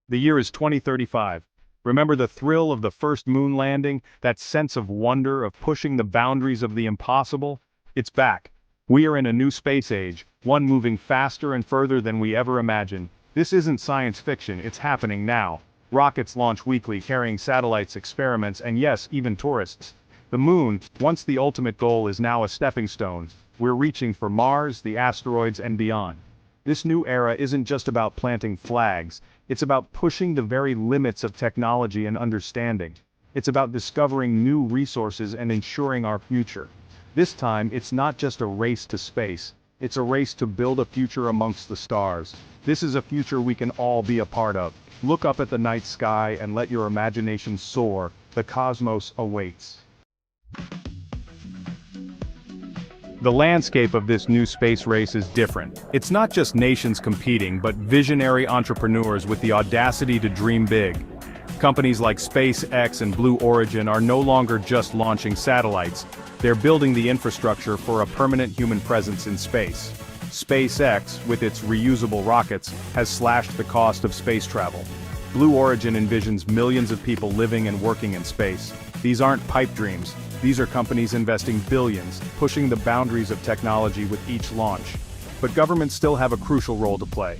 The year is 2035. Remember the thrill of the first moon landing, that sense of wonder of pushing the boundaries of the impossible? It's back. We are in a new space age, one moving faster and further than we ever imagined. This isn't science fiction, it's happening now. Rockets launch weekly carrying satellites, experiments, and yes, even tourists. The moon, once the ultimate goal, is now a stepping stone. We're reaching for Mars, the asteroids, and beyond. This new era isn't just about planting flags, it's about pushing the very limits of technology and understanding. It's about discovering new resources and ensuring our future. This time, it's not just a race to space, it's a race to build a future amongst the stars. This is a future we can all be a part of. Look up at the night sky and let your imagination soar. The cosmos awaits. The landscape of this new space race is different. It's not just nations competing, but visionary entrepreneurs with the audacity to dream big. Companies like SpaceX and Blue Origin are no longer just launching satellites, they're building the infrastructure for a permanent human presence in space. SpaceX, with its reusable rockets, has slashed the cost of space travel. Blue Origin envisions millions of people living and working in space. These aren't pipe dreams. These are companies investing billions, pushing the boundaries of technology with each launch. But governments still have a crucial role to play.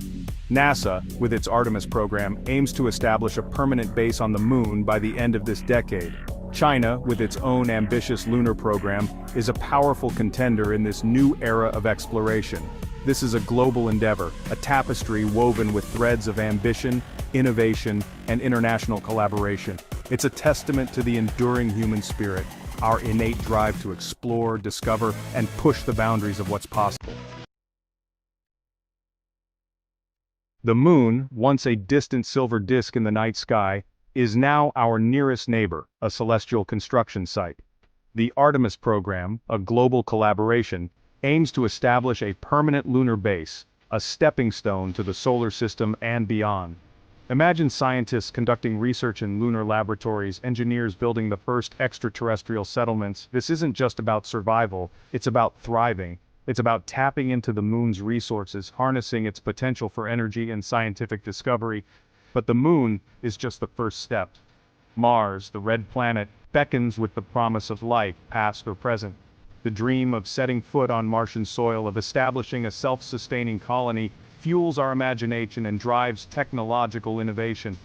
NASA, with its Artemis program, aims to establish a permanent base on the moon by the end of this decade. China, with its own ambitious lunar program, is a powerful contender in this new era of exploration. This is a global endeavor, a tapestry woven with threads of ambition, innovation, and international collaboration. It's a testament to the enduring human spirit, our innate drive to explore, discover, and push the boundaries of what's possible. The moon, once a distant silver disk in the night sky, is now our nearest neighbor, a celestial construction site. The Artemis program, a global collaboration, aims to establish a permanent lunar base, a stepping stone to the solar system and beyond. Imagine scientists conducting research in lunar laboratories, engineers building the first extraterrestrial settlements. This isn't just about survival, it's about thriving. It's about tapping into the moon's resources, harnessing its potential for energy and scientific discovery. But the moon is just the first step. Mars, the red planet, beckons with the promise of life, past or present. The dream of setting foot on Martian soil, of establishing a self-sustaining colony, fuels our imagination and drives technological innovation.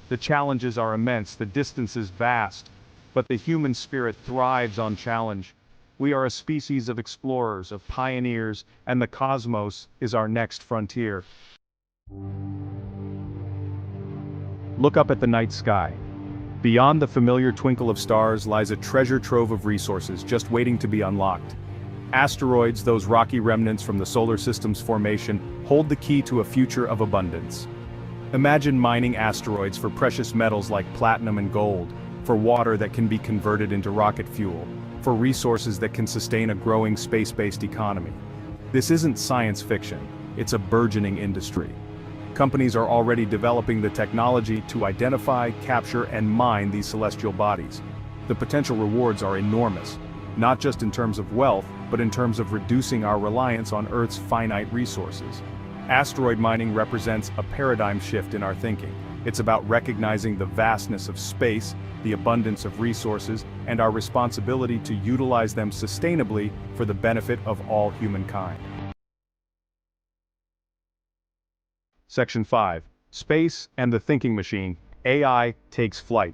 The challenges are immense, the distances vast, but the human spirit thrives on challenge. We are a species of explorers, of pioneers, and the cosmos is our next frontier. Look up at the night sky. Beyond the familiar twinkle of stars lies a treasure trove of resources just waiting to be unlocked. Asteroids, those rocky remnants from the solar system's formation, hold the key to a future of abundance. Imagine mining asteroids for precious metals like platinum and gold, for water that can be converted into rocket fuel, for resources that can sustain a growing space-based economy. This isn't science fiction, it's a burgeoning industry. Companies are already developing the technology to identify, capture, and mine these celestial bodies. The potential rewards are enormous, not just in terms of wealth, but in terms of reducing our reliance on Earth's finite resources. Asteroid mining represents a paradigm shift in our thinking. It's about recognizing the vastness of space, the abundance of resources, and our responsibility to utilize them sustainably for the benefit of all humankind. Section 5. Space and the Thinking Machine. AI takes flight.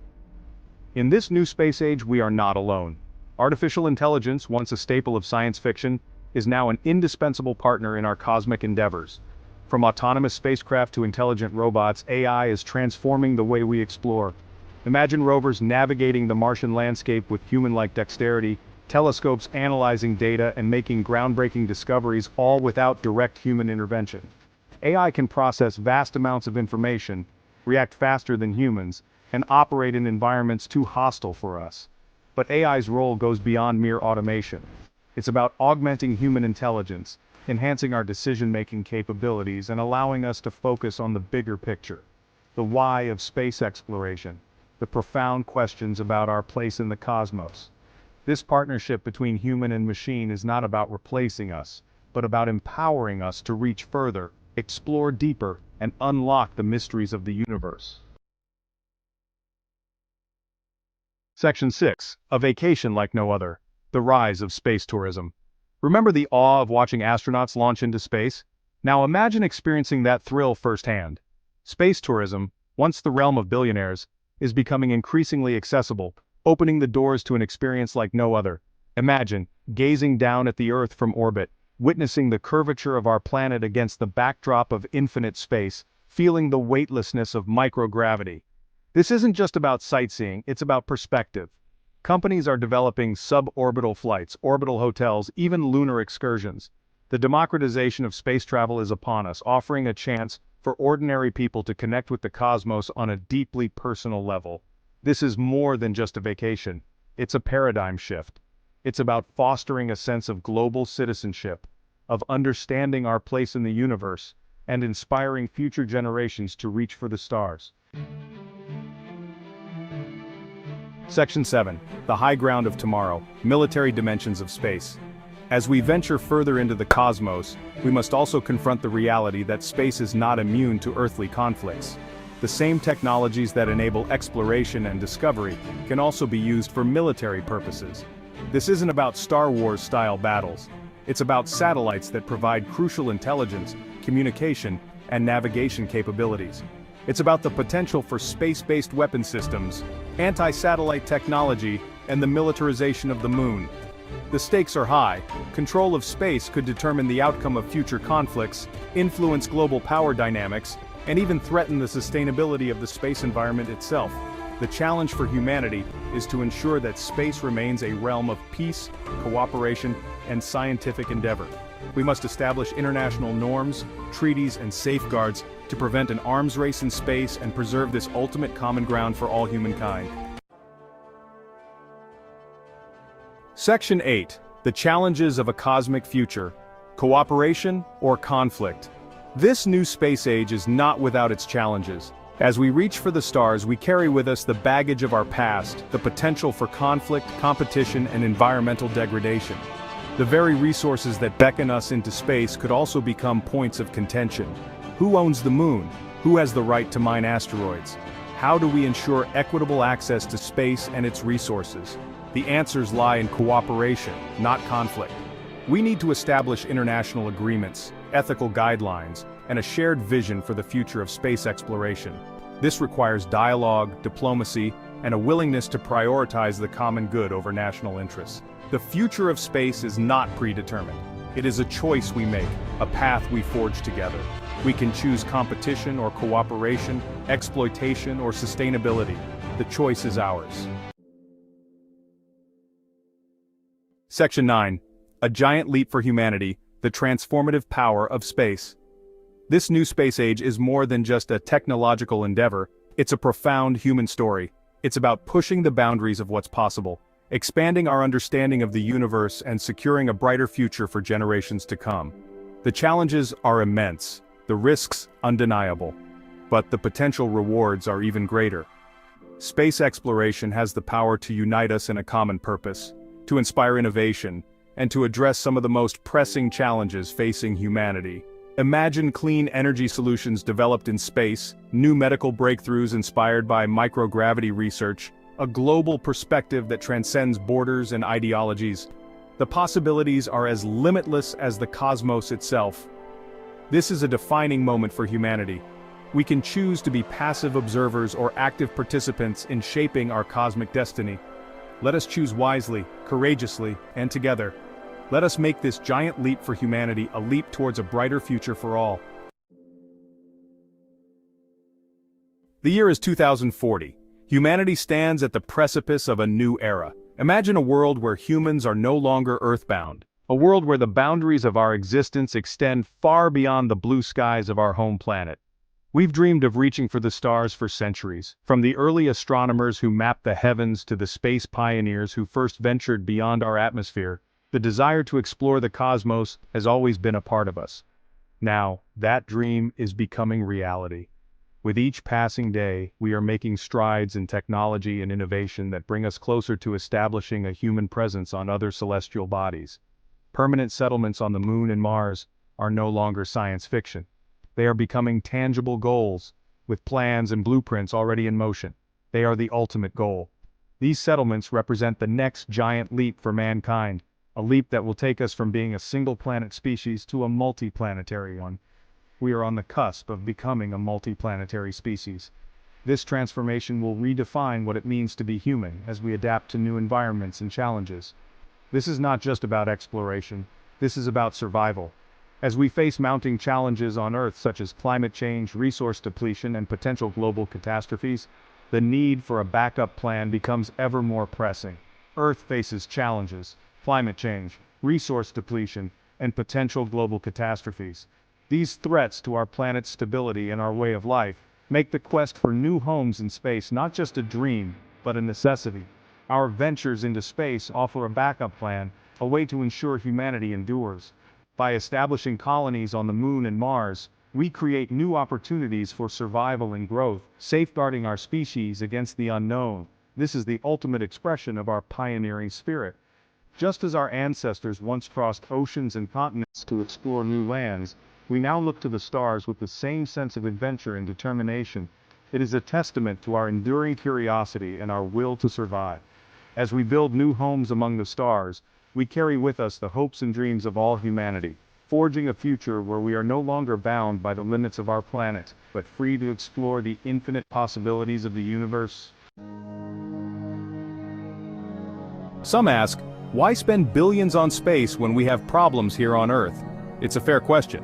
In this new space age, we are not alone. Artificial intelligence, once a staple of science fiction, is now an indispensable partner in our cosmic endeavors. From autonomous spacecraft to intelligent robots, AI is transforming the way we explore. Imagine rovers navigating the Martian landscape with human-like dexterity, telescopes analyzing data and making groundbreaking discoveries, all without direct human intervention. AI can process vast amounts of information, react faster than humans, and operate in environments too hostile for us. But AI's role goes beyond mere automation. It's about augmenting human intelligence, enhancing our decision-making capabilities, and allowing us to focus on the bigger picture. The why of space exploration, the profound questions about our place in the cosmos. This partnership between human and machine is not about replacing us, but about empowering us to reach further, explore deeper, and unlock the mysteries of the universe. Section 6. A vacation like no other. The rise of space tourism. Remember the awe of watching astronauts launch into space? Now imagine experiencing that thrill firsthand. Space tourism, once the realm of billionaires, is becoming increasingly accessible, opening the doors to an experience like no other. Imagine gazing down at the Earth from orbit, witnessing the curvature of our planet against the backdrop of infinite space, feeling the weightlessness of microgravity. This isn't just about sightseeing, it's about perspective. Companies are developing suborbital flights, orbital hotels, even lunar excursions. The democratization of space travel is upon us, offering a chance for ordinary people to connect with the cosmos on a deeply personal level. This is more than just a vacation. It's a paradigm shift. It's about fostering a sense of global citizenship, of understanding our place in the universe, and inspiring future generations to reach for the stars. Section 7. The high ground of tomorrow, military dimensions of space. As we venture further into the cosmos, we must also confront the reality that space is not immune to earthly conflicts. The same technologies that enable exploration and discovery can also be used for military purposes. This isn't about Star Wars-style battles. It's about satellites that provide crucial intelligence, communication, and navigation capabilities. It's about the potential for space-based weapon systems, anti-satellite technology, and the militarization of the moon. The stakes are high. Control of space could determine the outcome of future conflicts, influence global power dynamics, and even threaten the sustainability of the space environment itself. The challenge for humanity is to ensure that space remains a realm of peace, cooperation, and scientific endeavor. We must establish international norms, treaties, and safeguards to prevent an arms race in space and preserve this ultimate common ground for all humankind. Section 8. The challenges of a cosmic future. Cooperation or conflict. This new space age is not without its challenges. As we reach for the stars, we carry with us the baggage of our past, the potential for conflict, competition, and environmental degradation. The very resources that beckon us into space could also become points of contention. Who owns the moon? Who has the right to mine asteroids? How do we ensure equitable access to space and its resources? The answers lie in cooperation, not conflict. We need to establish international agreements, ethical guidelines, and a shared vision for the future of space exploration. This requires dialogue, diplomacy, and a willingness to prioritize the common good over national interests. The future of space is not predetermined. It is a choice we make, a path we forge together. We can choose competition or cooperation, exploitation or sustainability. The choice is ours. Section 9. A giant leap for humanity, the transformative power of space. This new space age is more than just a technological endeavor, it's a profound human story. It's about pushing the boundaries of what's possible, expanding our understanding of the universe and securing a brighter future for generations to come. The challenges are immense, the risks undeniable, but the potential rewards are even greater. Space exploration has the power to unite us in a common purpose, to inspire innovation, and to address some of the most pressing challenges facing humanity. Imagine clean energy solutions developed in space, new medical breakthroughs inspired by microgravity research, a global perspective that transcends borders and ideologies. The possibilities are as limitless as the cosmos itself. This is a defining moment for humanity. We can choose to be passive observers or active participants in shaping our cosmic destiny. Let us choose wisely, courageously, and together. Let us make this giant leap for humanity a leap towards a brighter future for all. The year is 2040. Humanity stands at the precipice of a new era. Imagine a world where humans are no longer earthbound. A world where the boundaries of our existence extend far beyond the blue skies of our home planet. We've dreamed of reaching for the stars for centuries, from the early astronomers who mapped the heavens to the space pioneers who first ventured beyond our atmosphere. The desire to explore the cosmos has always been a part of us. Now, that dream is becoming reality. With each passing day, we are making strides in technology and innovation that bring us closer to establishing a human presence on other celestial bodies. Permanent settlements on the Moon and Mars are no longer science fiction. They are becoming tangible goals, with plans and blueprints already in motion. They are the ultimate goal. These settlements represent the next giant leap for mankind, a leap that will take us from being a single-planet species to a multi-planetary one. We are on the cusp of becoming a multi-planetary species. This transformation will redefine what it means to be human as we adapt to new environments and challenges. This is not just about exploration, this is about survival. As we face mounting challenges on Earth such as climate change, resource depletion, and potential global catastrophes, the need for a backup plan becomes ever more pressing. Earth faces challenges, climate change, resource depletion, and potential global catastrophes. These threats to our planet's stability and our way of life make the quest for new homes in space not just a dream, but a necessity. Our ventures into space offer a backup plan, a way to ensure humanity endures. By establishing colonies on the Moon and Mars, we create new opportunities for survival and growth, safeguarding our species against the unknown. This is the ultimate expression of our pioneering spirit. Just as our ancestors once crossed oceans and continents to explore new lands, we now look to the stars with the same sense of adventure and determination. It is a testament to our enduring curiosity and our will to survive. As we build new homes among the stars, we carry with us the hopes and dreams of all humanity, forging a future where we are no longer bound by the limits of our planet, but free to explore the infinite possibilities of the universe. Some ask, why spend billions on space when we have problems here on Earth? It's a fair question.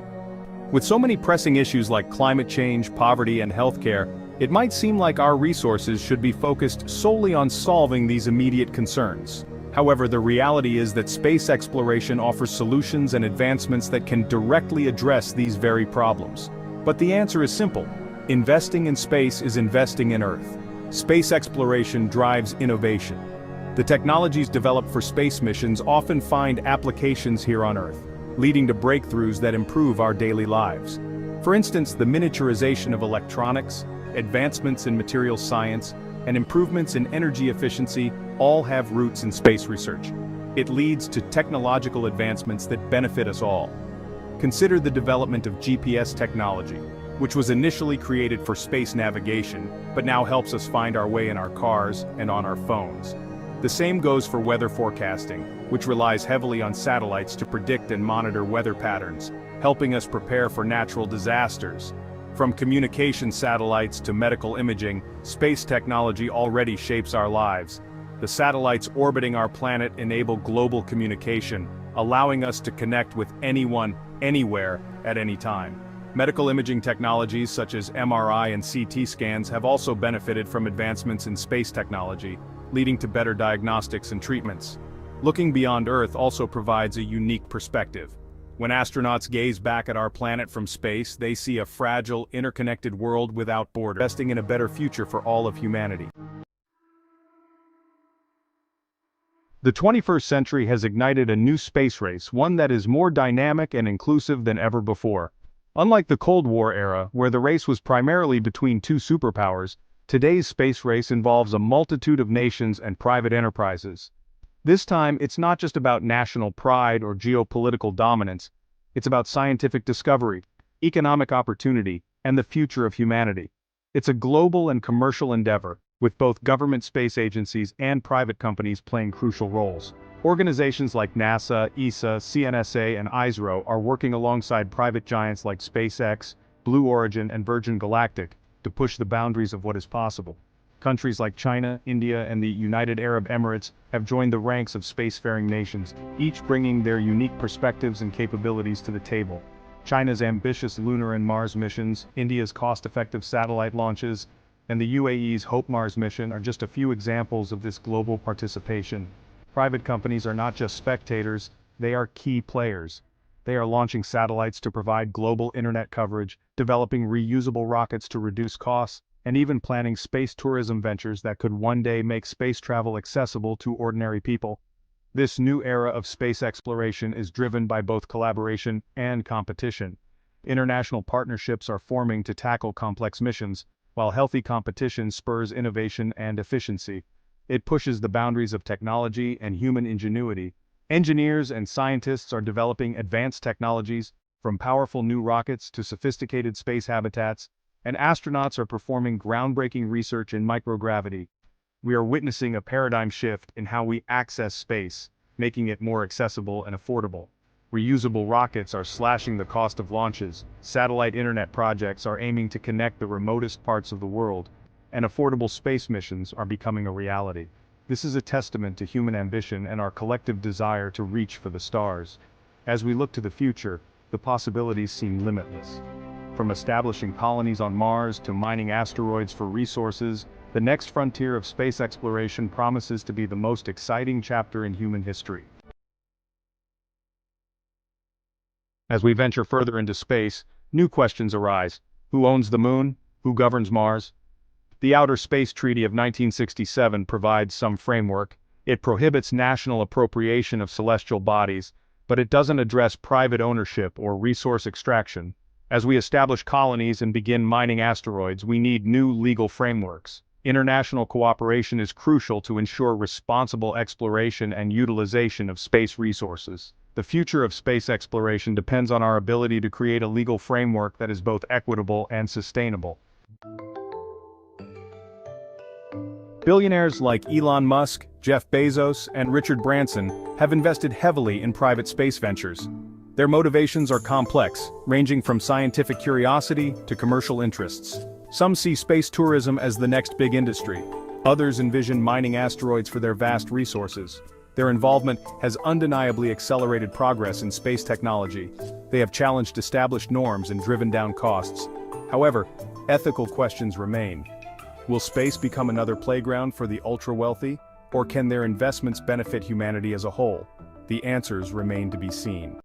With so many pressing issues like climate change, poverty, and healthcare, it might seem like our resources should be focused solely on solving these immediate concerns. However, the reality is that space exploration offers solutions and advancements that can directly address these very problems. But the answer is simple. Investing in space is investing in Earth. Space exploration drives innovation. The technologies developed for space missions often find applications here on Earth, leading to breakthroughs that improve our daily lives. For instance, the miniaturization of electronics, advancements in material science, and improvements in energy efficiency all have roots in space research. It leads to technological advancements that benefit us all. Consider the development of GPS technology, which was initially created for space navigation, but now helps us find our way in our cars and on our phones. The same goes for weather forecasting, which relies heavily on satellites to predict and monitor weather patterns, helping us prepare for natural disasters. From communication satellites to medical imaging, space technology already shapes our lives. The satellites orbiting our planet enable global communication, allowing us to connect with anyone, anywhere, at any time. Medical imaging technologies such as MRI and CT scans have also benefited from advancements in space technology, leading to better diagnostics and treatments. Looking beyond Earth also provides a unique perspective. When astronauts gaze back at our planet from space, they see a fragile, interconnected world without borders, investing in a better future for all of humanity. The 21st century has ignited a new space race, one that is more dynamic and inclusive than ever before. Unlike the Cold War era, where the race was primarily between two superpowers, today's space race involves a multitude of nations and private enterprises. This time, it's not just about national pride or geopolitical dominance, it's about scientific discovery, economic opportunity, and the future of humanity. It's a global and commercial endeavor, with both government space agencies and private companies playing crucial roles. Organizations like NASA, ESA, CNSA, and ISRO are working alongside private giants like SpaceX, Blue Origin, and Virgin Galactic to push the boundaries of what is possible. Countries like China, India, and the United Arab Emirates have joined the ranks of spacefaring nations, each bringing their unique perspectives and capabilities to the table. China's ambitious lunar and Mars missions, India's cost-effective satellite launches, and the UAE's Hope Mars mission are just a few examples of this global participation. Private companies are not just spectators, they are key players. They are launching satellites to provide global internet coverage, developing reusable rockets to reduce costs, and even planning space tourism ventures that could one day make space travel accessible to ordinary people. This new era of space exploration is driven by both collaboration and competition. International partnerships are forming to tackle complex missions, while healthy competition spurs innovation and efficiency. It pushes the boundaries of technology and human ingenuity. Engineers and scientists are developing advanced technologies, from powerful new rockets to sophisticated space habitats, and astronauts are performing groundbreaking research in microgravity. we are witnessing a paradigm shift in how we access space, making it more accessible and affordable. Reusable rockets are slashing the cost of launches, satellite internet projects are aiming to connect the remotest parts of the world, and affordable space missions are becoming a reality. This is a testament to human ambition and our collective desire to reach for the stars. As we look to the future, the possibilities seem limitless. From establishing colonies on Mars to mining asteroids for resources, the next frontier of space exploration promises to be the most exciting chapter in human history. As we venture further into space, new questions arise. Who owns the moon? Who governs Mars? The Outer Space Treaty of 1967 provides some framework. It prohibits national appropriation of celestial bodies, but it doesn't address private ownership or resource extraction. As we establish colonies and begin mining asteroids, we need new legal frameworks. International cooperation is crucial to ensure responsible exploration and utilization of space resources. The future of space exploration depends on our ability to create a legal framework that is both equitable and sustainable. Billionaires like Elon Musk, Jeff Bezos, and Richard Branson have invested heavily in private space ventures. Their motivations are complex, ranging from scientific curiosity to commercial interests. Some see space tourism as the next big industry. Others envision mining asteroids for their vast resources. Their involvement has undeniably accelerated progress in space technology. They have challenged established norms and driven down costs. However, ethical questions remain. Will space become another playground for the ultra-wealthy, or can their investments benefit humanity as a whole? The answers remain to be seen.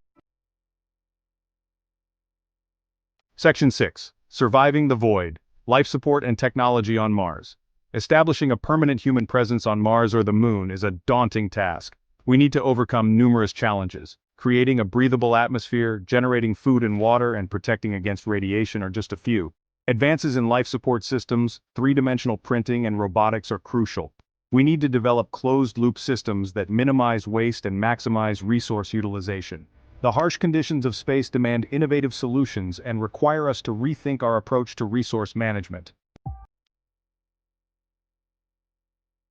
Section 6. Surviving the Void. Life support and technology on Mars. Establishing a permanent human presence on Mars or the Moon is a daunting task. We need to overcome numerous challenges. Creating a breathable atmosphere, generating food and water, and protecting against radiation are just a few. Advances in life support systems, three-dimensional printing, and robotics are crucial. We need to develop closed-loop systems that minimize waste and maximize resource utilization. The harsh conditions of space demand innovative solutions and require us to rethink our approach to resource management.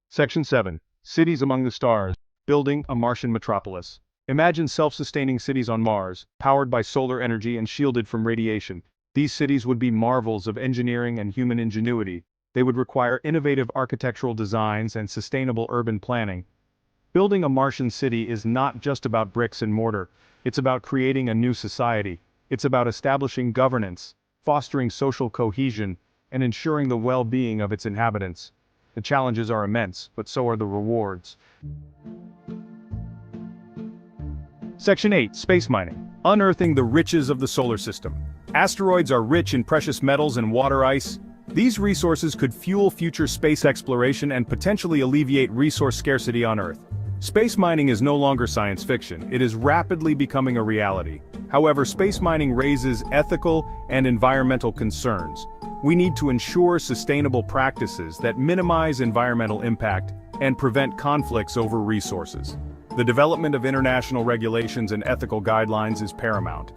Section 7. Cities among the stars. Building a Martian metropolis. Imagine self-sustaining cities on Mars, powered by solar energy and shielded from radiation. These cities would be marvels of engineering and human ingenuity. They would require innovative architectural designs and sustainable urban planning. Building a Martian city is not just about bricks and mortar. It's about creating a new society. It's about establishing governance, fostering social cohesion, and ensuring the well-being of its inhabitants. The challenges are immense, but so are the rewards. Section 8. Space mining. Unearthing the riches of the solar system. Asteroids are rich in precious metals and water ice. These resources could fuel future space exploration and potentially alleviate resource scarcity on Earth. Space mining is no longer science fiction. It is rapidly becoming a reality. However, space mining raises ethical and environmental concerns. We need to ensure sustainable practices that minimize environmental impact and prevent conflicts over resources. The development of international regulations and ethical guidelines is paramount.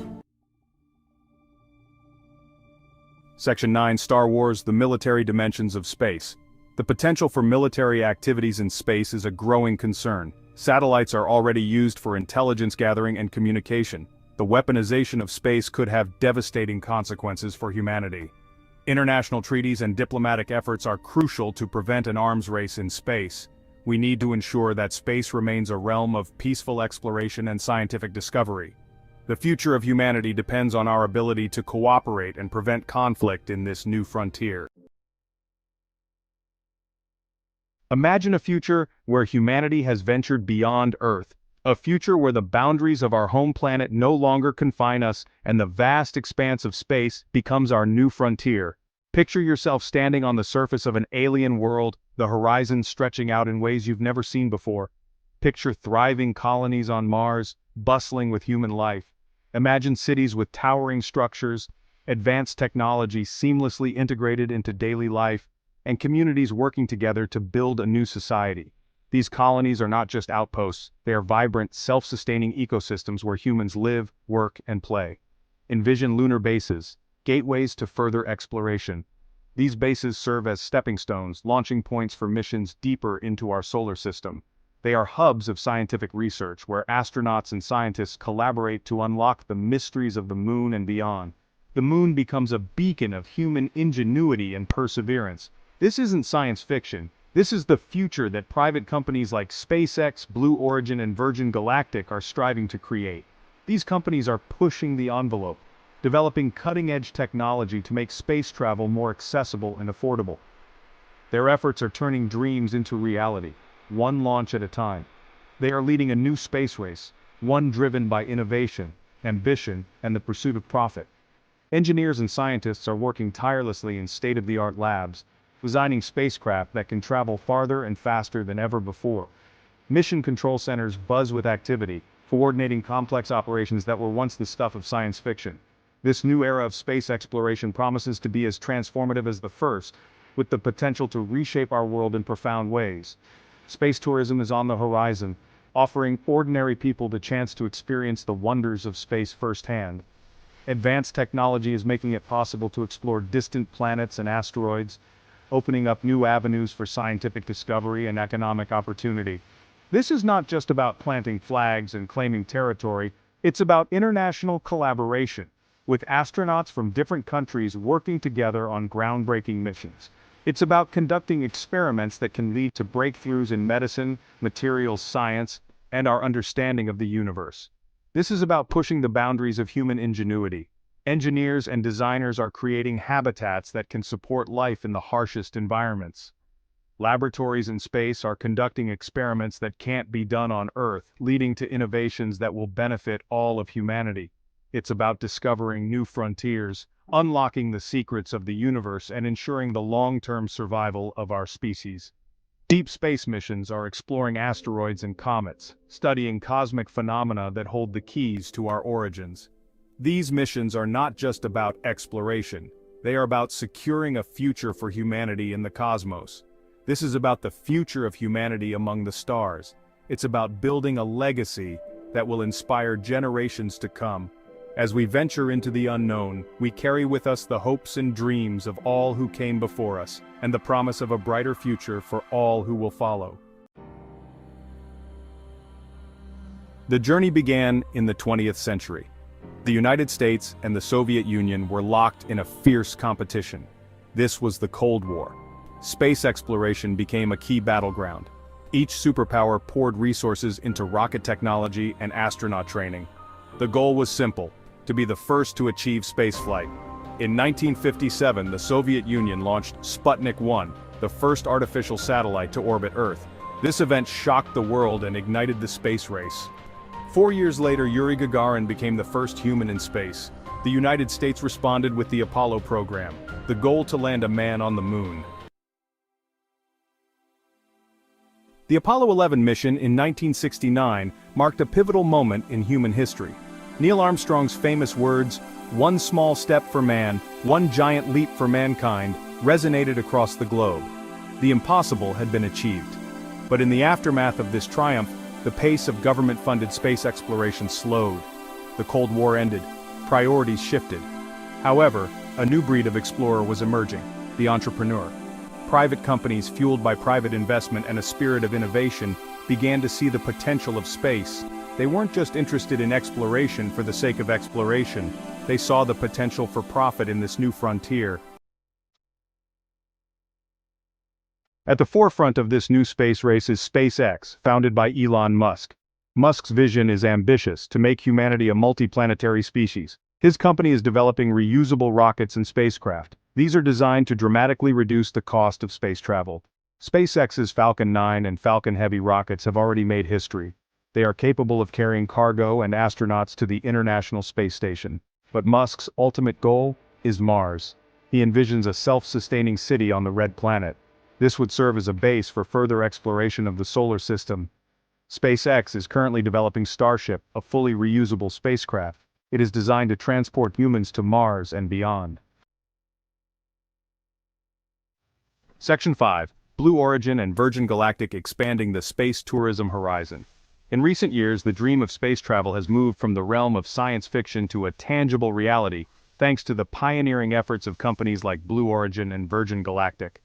Section 9. Star Wars: The Military Dimensions of Space. The potential for military activities in space is a growing concern. Satellites are already used for intelligence gathering and communication. The weaponization of space could have devastating consequences for humanity. International treaties and diplomatic efforts are crucial to prevent an arms race in space. We need to ensure that space remains a realm of peaceful exploration and scientific discovery. The future of humanity depends on our ability to cooperate and prevent conflict in this new frontier. Imagine a future where humanity has ventured beyond Earth, a future where the boundaries of our home planet no longer confine us and the vast expanse of space becomes our new frontier. Picture yourself standing on the surface of an alien world, the horizon stretching out in ways you've never seen before. Picture thriving colonies on Mars, bustling with human life. Imagine cities with towering structures, advanced technology seamlessly integrated into daily life, and communities working together to build a new society. These colonies are not just outposts, they are vibrant, self-sustaining ecosystems where humans live, work, and play. Envision lunar bases, gateways to further exploration. These bases serve as stepping stones, launching points for missions deeper into our solar system. They are hubs of scientific research where astronauts and scientists collaborate to unlock the mysteries of the moon and beyond. The moon becomes a beacon of human ingenuity and perseverance. This isn't science fiction. This is the future that private companies like SpaceX, Blue Origin, and Virgin Galactic are striving to create. These companies are pushing the envelope, developing cutting-edge technology to make space travel more accessible and affordable. Their efforts are turning dreams into reality, one launch at a time. They are leading a new space race, one driven by innovation, ambition, and the pursuit of profit. Engineers and scientists are working tirelessly in state-of-the-art labs, designing spacecraft that can travel farther and faster than ever before. Mission control centers buzz with activity, coordinating complex operations that were once the stuff of science fiction. This new era of space exploration promises to be as transformative as the first, with the potential to reshape our world in profound ways. Space tourism is on the horizon, offering ordinary people the chance to experience the wonders of space firsthand. Advanced technology is making it possible to explore distant planets and asteroids, opening up new avenues for scientific discovery and economic opportunity. This is not just about planting flags and claiming territory, it's about international collaboration, with astronauts from different countries working together on groundbreaking missions. It's about conducting experiments that can lead to breakthroughs in medicine, materials science, and our understanding of the universe. This is about pushing the boundaries of human ingenuity. Engineers and designers are creating habitats that can support life in the harshest environments. Laboratories in space are conducting experiments that can't be done on Earth, leading to innovations that will benefit all of humanity. It's about discovering new frontiers, unlocking the secrets of the universe, and ensuring the long-term survival of our species. Deep space missions are exploring asteroids and comets, studying cosmic phenomena that hold the keys to our origins. These missions are not just about exploration, they are about securing a future for humanity in the cosmos. This is about the future of humanity among the stars. It's about building a legacy that will inspire generations to come. As we venture into the unknown, we carry with us the hopes and dreams of all who came before us, and the promise of a brighter future for all who will follow. The journey began in the 20th century. The United States and the Soviet Union were locked in a fierce competition. This was the Cold War. Space exploration became a key battleground. Each superpower poured resources into rocket technology and astronaut training. The goal was simple: to be the first to achieve spaceflight. In 1957, the Soviet Union launched Sputnik 1, the first artificial satellite to orbit Earth. This event shocked the world and ignited the space race. 4 years later, Yuri Gagarin became the first human in space. The United States responded with the Apollo program, the goal to land a man on the moon. The Apollo 11 mission in 1969 marked a pivotal moment in human history. Neil Armstrong's famous words, "One small step for man, one giant leap for mankind," resonated across the globe. The impossible had been achieved. But in the aftermath of this triumph, the pace of government-funded space exploration slowed. The Cold War ended. Priorities shifted. However, a new breed of explorer was emerging: the entrepreneur. Private companies fueled by private investment and a spirit of innovation began to see the potential of space. They weren't just interested in exploration for the sake of exploration, they saw the potential for profit in this new frontier. At the forefront of this new space race is SpaceX, founded by Elon Musk. Musk's vision is ambitious: to make humanity a multiplanetary species. His company is developing reusable rockets and spacecraft. These are designed to dramatically reduce the cost of space travel. SpaceX's Falcon 9 and Falcon Heavy rockets have already made history. They are capable of carrying cargo and astronauts to the International Space Station. But Musk's ultimate goal is Mars. He envisions a self-sustaining city on the Red Planet. This would serve as a base for further exploration of the solar system. SpaceX is currently developing Starship, a fully reusable spacecraft. It is designed to transport humans to Mars and beyond. Section 5. Blue Origin and Virgin Galactic expanding the space tourism horizon. In recent years, the dream of space travel has moved from the realm of science fiction to a tangible reality. thanks to the pioneering efforts of companies like Blue Origin and Virgin Galactic.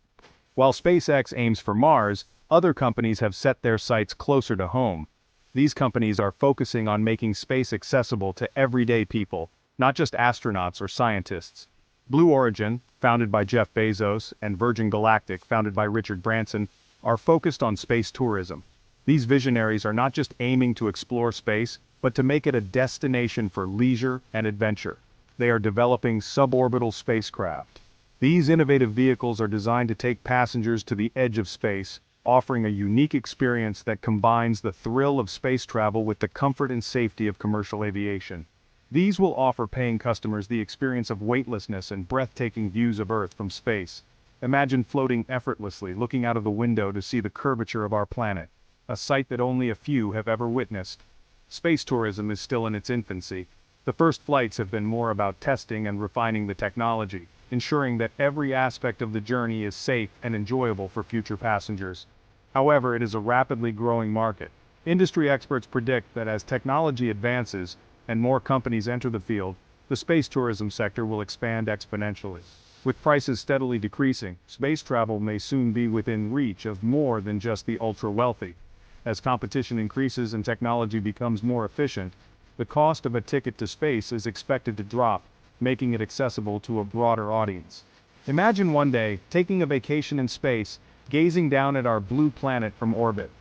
While SpaceX aims for Mars, other companies have set their sights closer to home. These companies are focusing on making space accessible to everyday people, not just astronauts or scientists. Blue Origin, founded by Jeff Bezos, and Virgin Galactic, founded by Richard Branson, are focused on space tourism. These visionaries are not just aiming to explore space, but to make it a destination for leisure and adventure. They are developing suborbital spacecraft. These innovative vehicles are designed to take passengers to the edge of space, offering a unique experience that combines the thrill of space travel with the comfort and safety of commercial aviation. These will offer paying customers the experience of weightlessness and breathtaking views of Earth from space. Imagine floating effortlessly, looking out of the window to see the curvature of our planet, a sight that only a few have ever witnessed. Space tourism is still in its infancy. The first flights have been more about testing and refining the technology, ensuring that every aspect of the journey is safe and enjoyable for future passengers. However, it is a rapidly growing market. Industry experts predict that as technology advances and more companies enter the field, the space tourism sector will expand exponentially. With prices steadily decreasing, space travel may soon be within reach of more than just the ultra-wealthy. As competition increases and technology becomes more efficient, the cost of a ticket to space is expected to drop, making it accessible to a broader audience. Imagine one day taking a vacation in space, gazing down at our blue planet from orbit.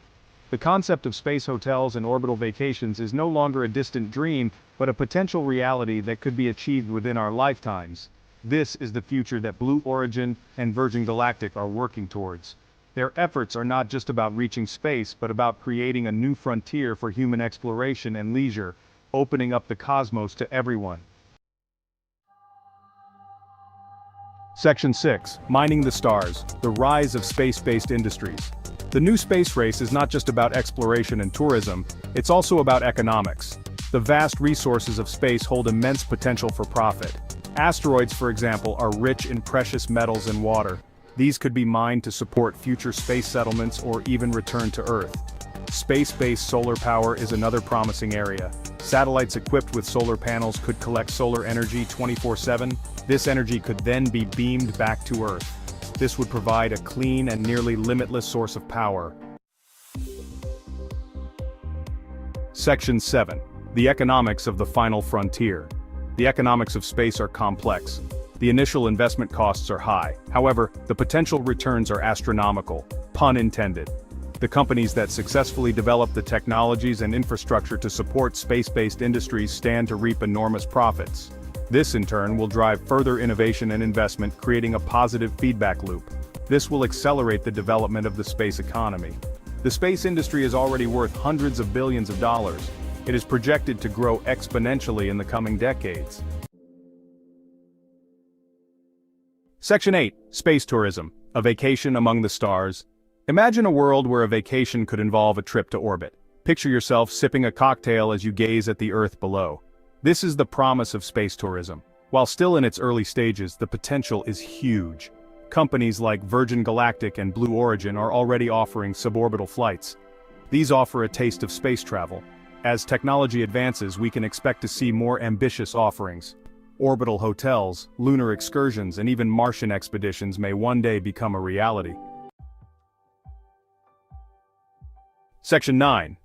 The concept of space hotels and orbital vacations is no longer a distant dream, but a potential reality that could be achieved within our lifetimes. This is the future that Blue Origin and Virgin Galactic are working towards. Their efforts are not just about reaching space, but about creating a new frontier for human exploration and leisure, opening up the cosmos to everyone. Section 6. Mining the Stars, the Rise of Space-Based Industries. The new space race is not just about exploration and tourism, it's also about economics. The vast resources of space hold immense potential for profit. Asteroids, for example, are rich in precious metals and water. These could be mined to support future space settlements or even return to Earth. Space-based solar power is another promising area. Satellites equipped with solar panels could collect solar energy 24/7. This energy could then be beamed back to Earth. This would provide a clean and nearly limitless source of power. Section 7. The economics of the final frontier. The economics of space are complex. The initial investment costs are high. However, the potential returns are astronomical, pun intended. The companies that successfully develop the technologies and infrastructure to support space-based industries stand to reap enormous profits. This in turn will drive further innovation and investment, creating a positive feedback loop. This will accelerate the development of the space economy. The space industry is already worth hundreds of billions of dollars. It is projected to grow exponentially in the coming decades. Section 8. Space tourism, a vacation among the stars. Imagine a world where a vacation could involve a trip to orbit. Picture yourself sipping a cocktail as you gaze at the Earth below. This is the promise of space tourism. While still in its early stages, the potential is huge. Companies like Virgin Galactic and Blue Origin are already offering suborbital flights. These offer a taste of space travel. As technology advances, we can expect to see more ambitious offerings. Orbital hotels, lunar excursions, and even Martian expeditions may one day become a reality. Section 9.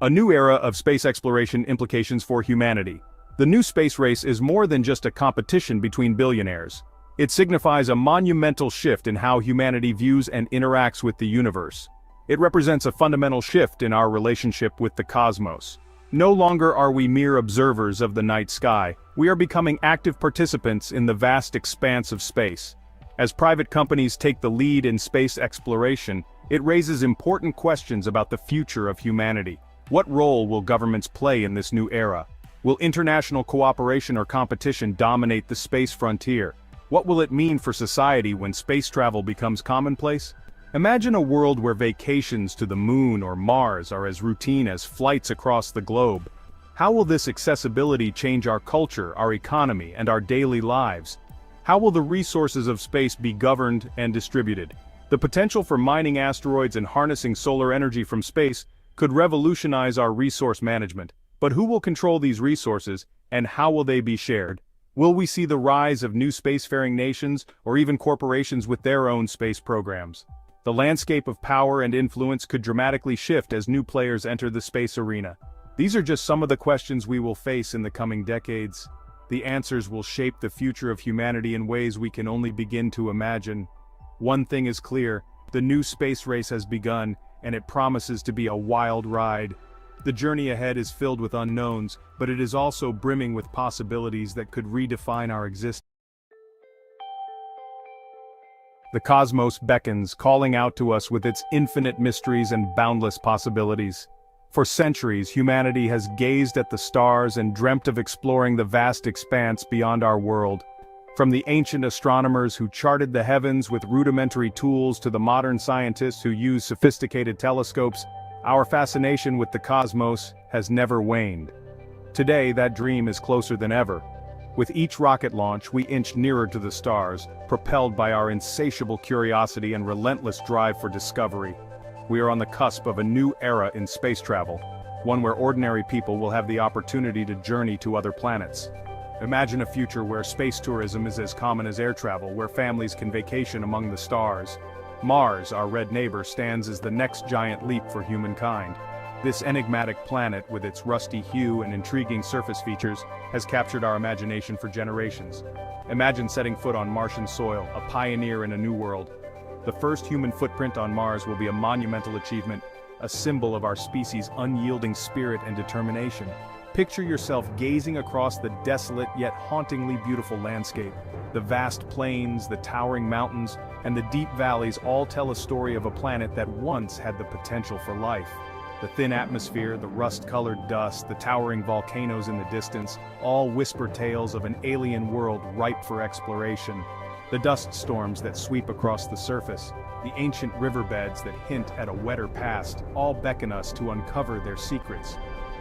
A new era of space exploration implications for humanity. The new space race is more than just a competition between billionaires. It signifies a monumental shift in how humanity views and interacts with the universe. It represents a fundamental shift in our relationship with the cosmos. No longer are we mere observers of the night sky, we are becoming active participants in the vast expanse of space. As private companies take the lead in space exploration, it raises important questions about the future of humanity. What role will governments play in this new era? Will international cooperation or competition dominate the space frontier? What will it mean for society when space travel becomes commonplace? Imagine a world where vacations to the moon or Mars are as routine as flights across the globe. How will this accessibility change our culture, our economy, and our daily lives? How will the resources of space be governed and distributed? The potential for mining asteroids and harnessing solar energy from space could revolutionize our resource management. But who will control these resources, and how will they be shared? Will we see the rise of new spacefaring nations, or even corporations with their own space programs? The landscape of power and influence could dramatically shift as new players enter the space arena. These are just some of the questions we will face in the coming decades. The answers will shape the future of humanity in ways we can only begin to imagine. One thing is clear, the new space race has begun, and it promises to be a wild ride. The journey ahead is filled with unknowns, but it is also brimming with possibilities that could redefine our existence. The cosmos beckons, calling out to us with its infinite mysteries and boundless possibilities. For centuries, humanity has gazed at the stars and dreamt of exploring the vast expanse beyond our world. From the ancient astronomers who charted the heavens with rudimentary tools to the modern scientists who use sophisticated telescopes, our fascination with the cosmos has never waned. Today, that dream is closer than ever. With each rocket launch, we inch nearer to the stars, propelled by our insatiable curiosity and relentless drive for discovery. We are on the cusp of a new era in space travel, one where ordinary people will have the opportunity to journey to other planets. Imagine a future where space tourism is as common as air travel, where families can vacation among the stars. Mars, our red neighbor, stands as the next giant leap for humankind. This enigmatic planet, with its rusty hue and intriguing surface features, has captured our imagination for generations. Imagine setting foot on Martian soil, a pioneer in a new world. The first human footprint on Mars will be a monumental achievement, a symbol of our species' unyielding spirit and determination. Picture yourself gazing across the desolate yet hauntingly beautiful landscape. The vast plains, the towering mountains, and the deep valleys all tell a story of a planet that once had the potential for life. The thin atmosphere, the rust-colored dust, the towering volcanoes in the distance, all whisper tales of an alien world ripe for exploration. The dust storms that sweep across the surface, the ancient riverbeds that hint at a wetter past, all beckon us to uncover their secrets.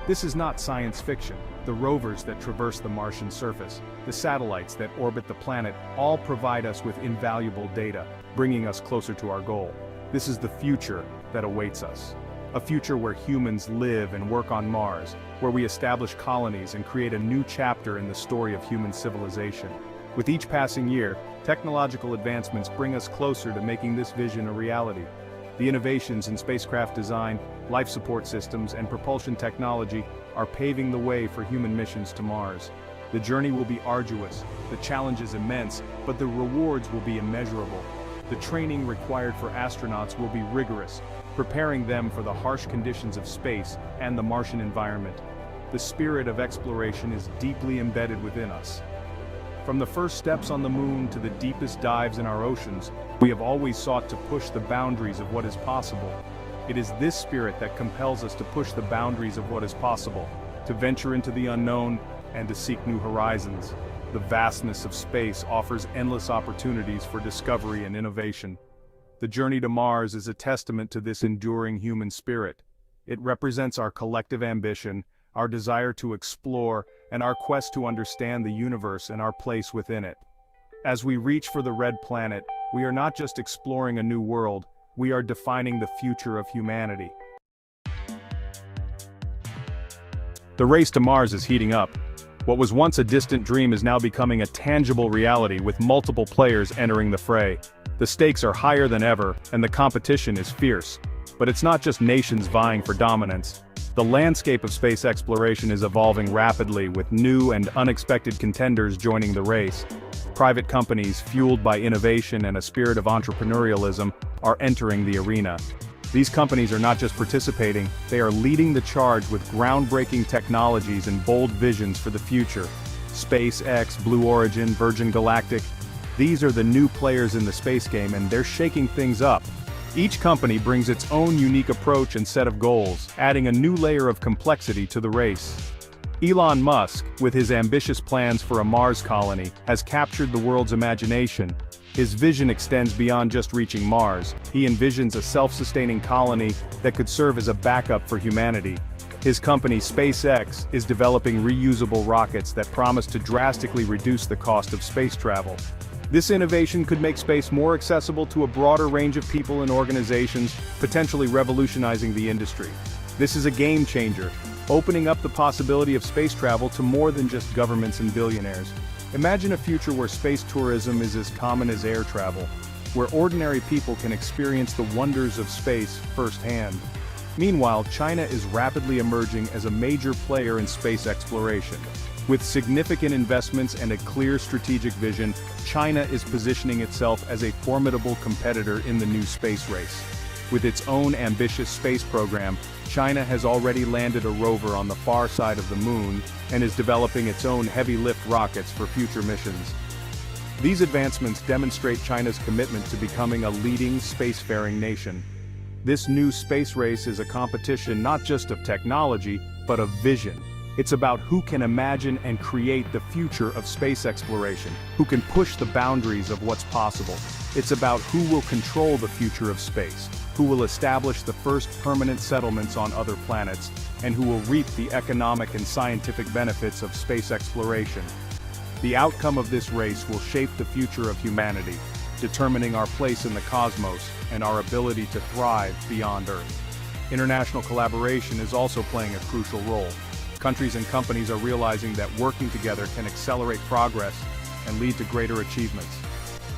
This is not science fiction. The rovers that traverse the Martian surface, the satellites that orbit the planet, all provide us with invaluable data, bringing us closer to our goal. This is the future that awaits us. A future where humans live and work on Mars, where we establish colonies and create a new chapter in the story of human civilization. With each passing year, technological advancements bring us closer to making this vision a reality. The innovations in spacecraft design, life support systems, and propulsion technology are paving the way for human missions to Mars. The journey will be arduous, the challenge is immense, but the rewards will be immeasurable. The training required for astronauts will be rigorous, preparing them for the harsh conditions of space and the Martian environment. The spirit of exploration is deeply embedded within us. From the first steps on the moon to the deepest dives in our oceans, we have always sought to push the boundaries of what is possible. It is this spirit that compels us to push the boundaries of what is possible, to venture into the unknown, and to seek new horizons. The vastness of space offers endless opportunities for discovery and innovation. The journey to Mars is a testament to this enduring human spirit. It represents our collective ambition, our desire to explore, and our quest to understand the universe and our place within it. As we reach for the red planet, we are not just exploring a new world, we are defining the future of humanity. The race to Mars is heating up. What was once a distant dream is now becoming a tangible reality with multiple players entering the fray. The stakes are higher than ever, and the competition is fierce. But it's not just nations vying for dominance. The landscape of space exploration is evolving rapidly, with new and unexpected contenders joining the race. Private companies, fueled by innovation and a spirit of entrepreneurialism, are entering the arena. These companies are not just participating, they are leading the charge with groundbreaking technologies and bold visions for the future. SpaceX, Blue Origin, Virgin Galactic, these are the new players in the space game, and they're shaking things up. Each company brings its own unique approach and set of goals, adding a new layer of complexity to the race. Elon Musk, with his ambitious plans for a Mars colony, has captured the world's imagination. His vision extends beyond just reaching Mars. He envisions a self-sustaining colony that could serve as a backup for humanity. His company, SpaceX, is developing reusable rockets that promise to drastically reduce the cost of space travel. This innovation could make space more accessible to a broader range of people and organizations, potentially revolutionizing the industry. This is a game changer, opening up the possibility of space travel to more than just governments and billionaires. Imagine a future where space tourism is as common as air travel, where ordinary people can experience the wonders of space firsthand. Meanwhile, China is rapidly emerging as a major player in space exploration. With significant investments and a clear strategic vision, China is positioning itself as a formidable competitor in the new space race. With its own ambitious space program, China has already landed a rover on the far side of the moon and is developing its own heavy-lift rockets for future missions. These advancements demonstrate China's commitment to becoming a leading spacefaring nation. This new space race is a competition not just of technology, but of vision. It's about who can imagine and create the future of space exploration, who can push the boundaries of what's possible. It's about who will control the future of space, who will establish the first permanent settlements on other planets, and who will reap the economic and scientific benefits of space exploration. The outcome of this race will shape the future of humanity, determining our place in the cosmos and our ability to thrive beyond Earth. International collaboration is also playing a crucial role. Countries and companies are realizing that working together can accelerate progress and lead to greater achievements.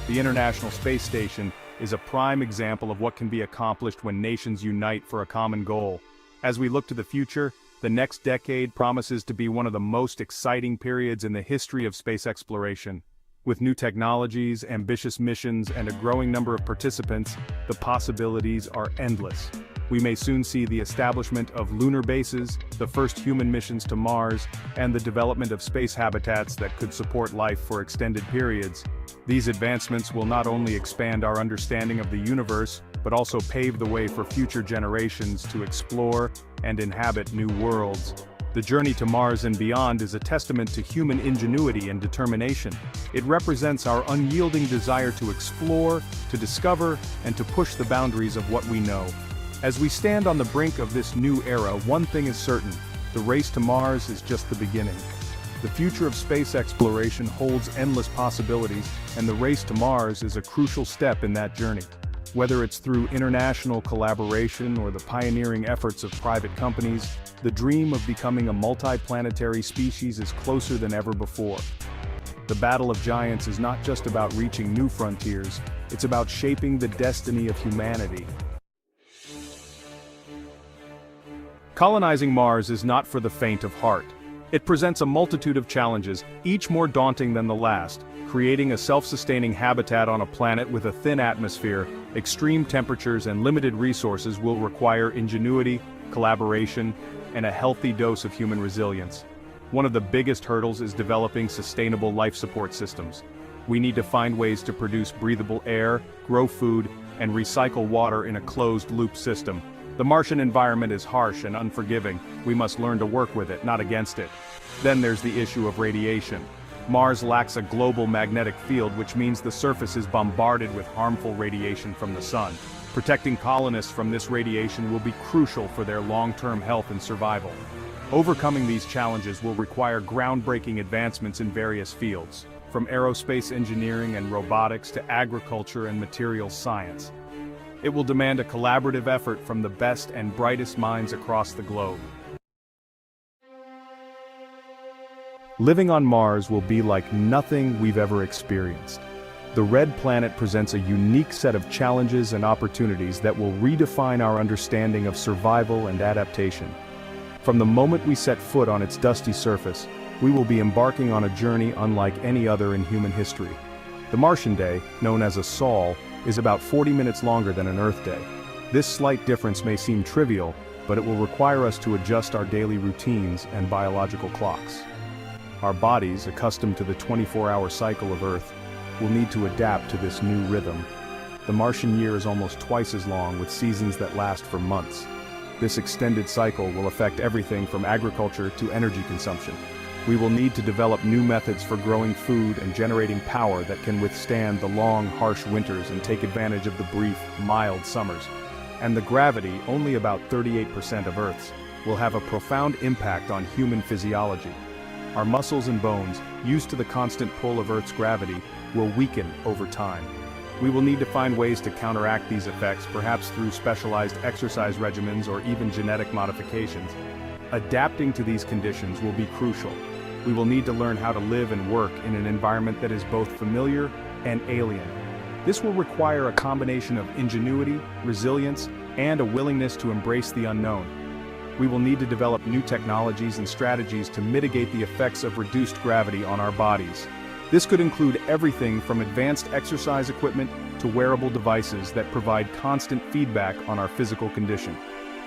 The International Space Station is a prime example of what can be accomplished when nations unite for a common goal. As we look to the future, the next decade promises to be one of the most exciting periods in the history of space exploration. With new technologies, ambitious missions, and a growing number of participants, the possibilities are endless. We may soon see the establishment of lunar bases, the first human missions to Mars, and the development of space habitats that could support life for extended periods. These advancements will not only expand our understanding of the universe, but also pave the way for future generations to explore and inhabit new worlds. The journey to Mars and beyond is a testament to human ingenuity and determination. It represents our unyielding desire to explore, to discover, and to push the boundaries of what we know. As we stand on the brink of this new era, one thing is certain: the race to Mars is just the beginning. The future of space exploration holds endless possibilities, and the race to Mars is a crucial step in that journey. Whether it's through international collaboration or the pioneering efforts of private companies, the dream of becoming a multi-planetary species is closer than ever before. The Battle of Giants is not just about reaching new frontiers, it's about shaping the destiny of humanity. Colonizing Mars is not for the faint of heart. It presents a multitude of challenges, each more daunting than the last. Creating a self-sustaining habitat on a planet with a thin atmosphere, extreme temperatures, and limited resources will require ingenuity, collaboration, and a healthy dose of human resilience. One of the biggest hurdles is developing sustainable life support systems. We need to find ways to produce breathable air, grow food, and recycle water in a closed-loop system. The Martian environment is harsh and unforgiving. We must learn to work with it, not against it. Then there's the issue of radiation. Mars lacks a global magnetic field, which means the surface is bombarded with harmful radiation from the sun. Protecting colonists from this radiation will be crucial for their long-term health and survival. Overcoming these challenges will require groundbreaking advancements in various fields, from aerospace engineering and robotics to agriculture and materials science. It will demand a collaborative effort from the best and brightest minds across the globe. Living on Mars will be like nothing we've ever experienced. The red planet presents a unique set of challenges and opportunities that will redefine our understanding of survival and adaptation. From the moment we set foot on its dusty surface, we will be embarking on a journey unlike any other in human history. The Martian day, known as a sol, is about 40 minutes longer than an Earth day. This slight difference may seem trivial, but it will require us to adjust our daily routines and biological clocks. Our bodies, accustomed to the 24-hour cycle of Earth, will need to adapt to this new rhythm. The Martian year is almost twice as long, with seasons that last for months. This extended cycle will affect everything from agriculture to energy consumption. We will need to develop new methods for growing food and generating power that can withstand the long, harsh winters and take advantage of the brief, mild summers. And the gravity, only about 38% of Earth's, will have a profound impact on human physiology. Our muscles and bones, used to the constant pull of Earth's gravity, will weaken over time. We will need to find ways to counteract these effects, perhaps through specialized exercise regimens or even genetic modifications. Adapting to these conditions will be crucial. We will need to learn how to live and work in an environment that is both familiar and alien. This will require a combination of ingenuity, resilience, and a willingness to embrace the unknown. We will need to develop new technologies and strategies to mitigate the effects of reduced gravity on our bodies. This could include everything from advanced exercise equipment to wearable devices that provide constant feedback on our physical condition.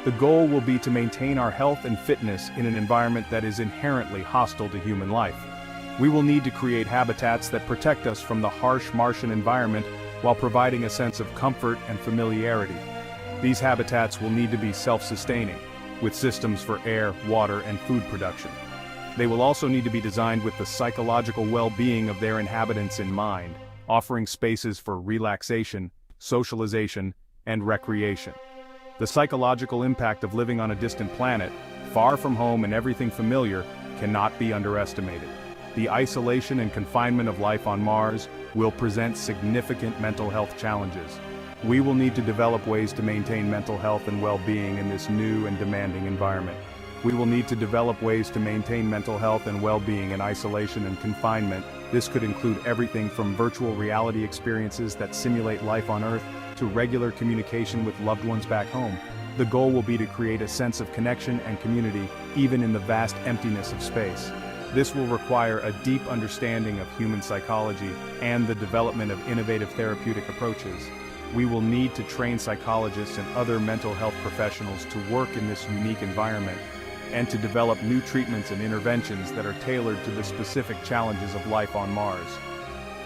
The goal will be to maintain our health and fitness in an environment that is inherently hostile to human life. We will need to create habitats that protect us from the harsh Martian environment while providing a sense of comfort and familiarity. These habitats will need to be self-sustaining, with systems for air, water, and food production. They will also need to be designed with the psychological well-being of their inhabitants in mind, offering spaces for relaxation, socialization, and recreation. The psychological impact of living on a distant planet, far from home and everything familiar, cannot be underestimated. The isolation and confinement of life on Mars will present significant mental health challenges. We will need to develop ways to maintain mental health and well-being in this new and demanding environment. We will need to develop ways to maintain mental health and well-being in isolation and confinement. This could include everything from virtual reality experiences that simulate life on Earth to regular communication with loved ones back home. The goal will be to create a sense of connection and community, even in the vast emptiness of space. This will require a deep understanding of human psychology and the development of innovative therapeutic approaches. We will need to train psychologists and other mental health professionals to work in this unique environment, and to develop new treatments and interventions that are tailored to the specific challenges of life on Mars.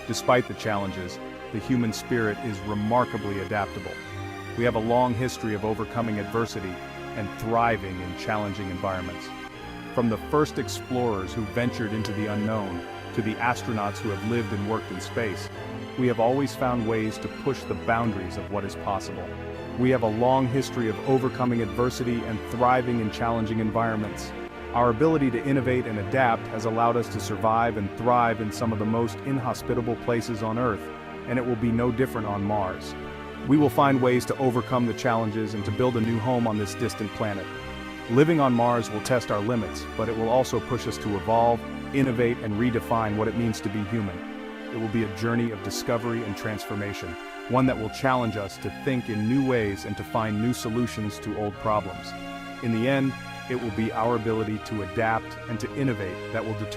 Despite the challenges, the human spirit is remarkably adaptable. We have a long history of overcoming adversity and thriving in challenging environments. From the first explorers who ventured into the unknown, to the astronauts who have lived and worked in space, we have always found ways to push the boundaries of what is possible. We have a long history of overcoming adversity and thriving in challenging environments. Our ability to innovate and adapt has allowed us to survive and thrive in some of the most inhospitable places on Earth, and it will be no different on Mars. We will find ways to overcome the challenges and to build a new home on this distant planet. Living on Mars will test our limits, but it will also push us to evolve, innovate, and redefine what it means to be human. It will be a journey of discovery and transformation, one that will challenge us to think in new ways and to find new solutions to old problems. In the end, it will be our ability to adapt and to innovate that will determine